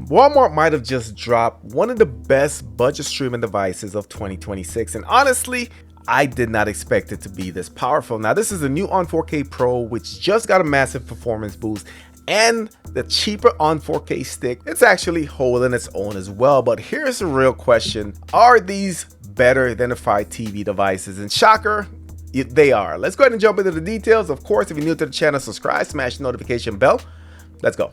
Walmart might have just dropped one of the best budget streaming devices of 2026, and honestly, I did not expect it to be this powerful. Now, this is the new ON 4K Pro, which just got a massive performance boost, and the cheaper ON 4K stick, it's actually holding its own as well. But here's the real question: are these better than the Fire TV devices? And shocker, they are. Let's go ahead and jump into the details. Of course, if you're new to the channel, subscribe, smash the notification bell. Let's go.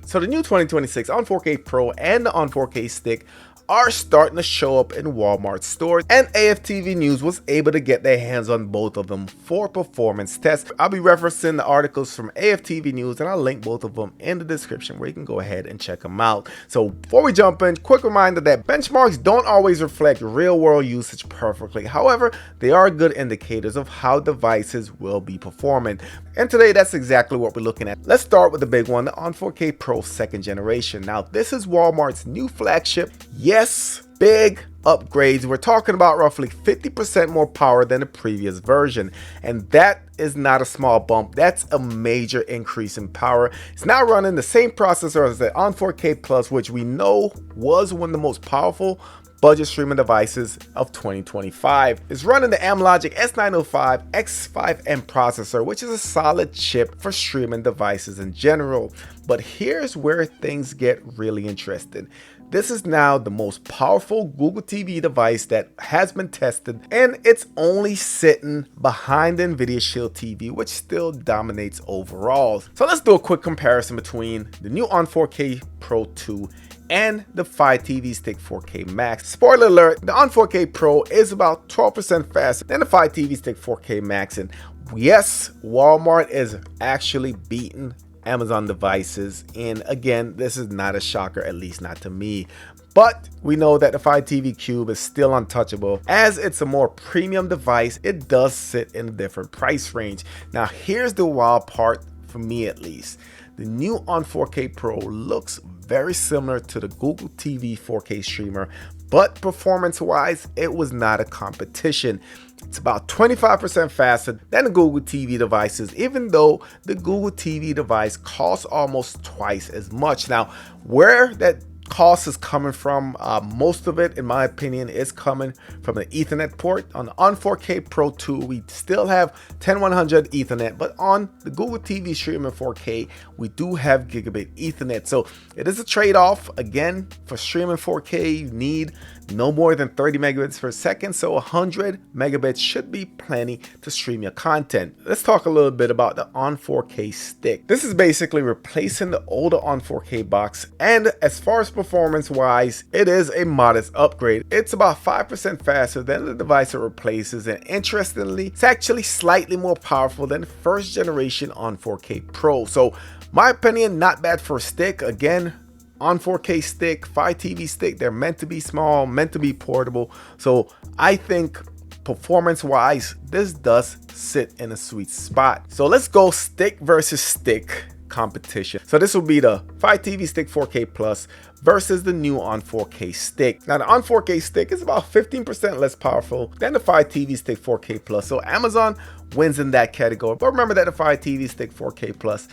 So the new 2026 ON 4K Pro and the ON 4K stick are starting to show up in Walmart stores, and AFTV News was able to get their hands on both of them for performance tests. I'll be referencing the articles from AFTV News, and I'll link both of them in the description where you can go ahead and check them out. So before we jump in, quick reminder that benchmarks don't always reflect real world usage perfectly. However, they are good indicators of how devices will be performing. And today, that's exactly what we're looking at. Let's start with the big one, the ON 4K Pro 2nd generation. Now, this is Walmart's new flagship. Yes, big upgrades. We're talking about roughly 50% more power than the previous version. And that is not a small bump. That's a major increase in power. It's now running the same processor as the ON 4K Plus, which we know was one of the most powerful budget streaming devices of 2025. It's running the Amlogic S905 X5M processor, which is a solid chip for streaming devices in general. But here's where things get really interesting. This is now the most powerful Google TV device that has been tested, and it's only sitting behind the NVIDIA Shield TV, which still dominates overall. So let's do a quick comparison between the new ON 4K Pro 2 and the Fire TV Stick 4K Max. Spoiler alert, the ON 4K Pro is about 12% faster than the Fire TV Stick 4K Max, and yes, Walmart is actually beating Amazon devices, and again, this is not a shocker, at least not to me. But we know that the Fire TV Cube is still untouchable. As it's a more premium device, it does sit in a different price range. Now, here's the wild part, for me at least. The new ON 4K Pro looks very similar to the Google TV 4K streamer, but performance-wise, it was not a competition. It's about 25% faster than the Google TV devices, even though the Google TV device costs almost twice as much. Now, where that cost is coming from, most of it, in my opinion, is coming from an Ethernet port. On the ON 4K Pro 2, we still have 10100 Ethernet, but on the Google TV streaming 4K, we do have gigabit Ethernet. So it is a trade-off. Again, for streaming 4K, you need no more than 30 megabits per second, so 100 megabits should be plenty to stream your content. Let's talk a little bit about the ON 4K stick. This is basically replacing the older ON 4K box, and as far as performance wise, it is a modest upgrade. It's about 5% faster than the device it replaces, and interestingly, it's actually slightly more powerful than the first generation ON 4K Pro. So my opinion, not bad for a stick. Again, ON 4K stick, Fire TV stick, they're meant to be small, meant to be portable. So I think performance wise, this does sit in a sweet spot. So let's go stick versus stick competition. So this will be the Fire TV Stick 4K Plus versus the new ON 4K stick. Now the ON 4K stick is about 15% less powerful than the Fire TV Stick 4K Plus. So Amazon wins in that category. But remember that the Fire TV Stick 4K Plus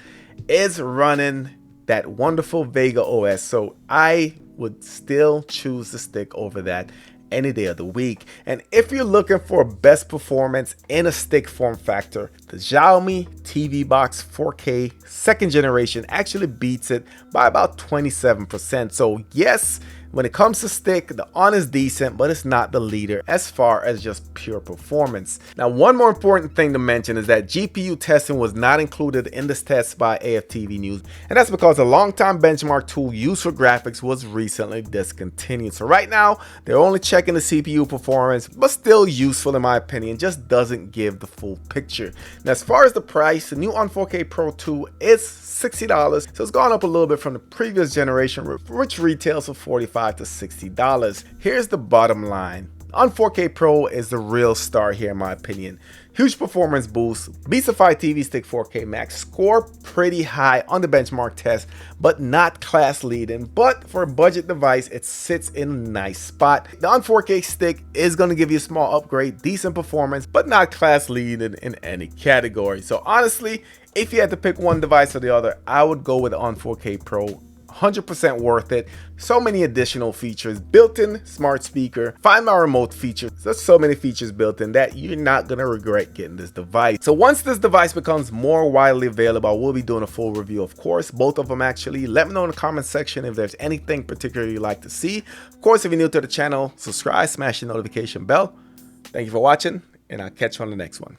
is running that wonderful Vega OS, so I would still choose the stick over that any day of the week. And if you're looking for best performance in a stick form factor, the Xiaomi TV Box 4K 2nd generation actually beats it by about 27%. So yes, when it comes to stick, the ON is decent, but it's not the leader as far as just pure performance. Now, one more important thing to mention is that GPU testing was not included in this test by AFTV News, and that's because a longtime benchmark tool used for graphics was recently discontinued. So right now, they're only checking the CPU performance, but still useful in my opinion, just doesn't give the full picture. Now, as far as the price, the new ON 4K Pro 2 is $60, so it's gone up a little bit from the previous generation, which retails for $45 to $60. Here's the bottom line. ON 4K Pro is the real star here in my opinion. Huge performance boost, Beastify TV Stick 4K Max, score pretty high on the benchmark test, but not class leading. But for a budget device, it sits in a nice spot. The on 4K stick is going to give you a small upgrade, decent performance, but not class leading in any category. So honestly, if you had to pick one device or the other, I would go with the on 4K Pro. 100% worth it. So many additional features, built-in smart speaker, Find My Remote feature. There's so many features built in that you're not gonna regret getting this device. So once this device becomes more widely available, I will be doing a full review, of course, both of them actually. Let me know in the comment section if there's anything particular you'd like to see. Of course, if you're new to the channel, subscribe, smash the notification bell. Thank you for watching, and I'll catch you on the next one.